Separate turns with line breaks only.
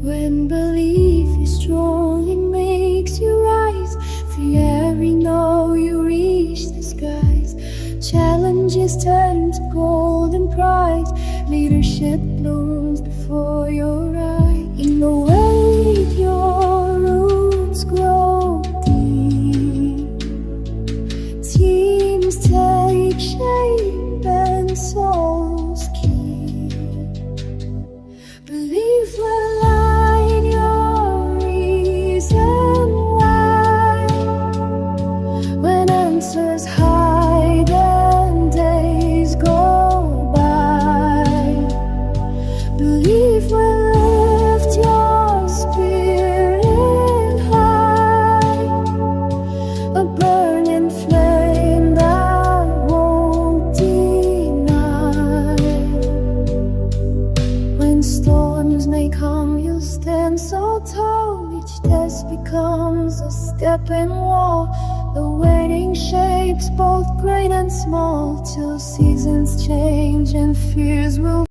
When belief is strong, it makes you rise. For every no, you reach the skies. Challenges turn to golden prize. Leadership blooms before your eyes. In the wake, your roots grow deep. Teams take shape and souls keep. Belief will light your reason why. When answers hide and days go by, belief will lift your spirit high. A burning flame that won't deny. When storms may come, you'll stand so tall. Each test becomes a stepping wall. The waiting shapes both great and small, till seasons change and fears will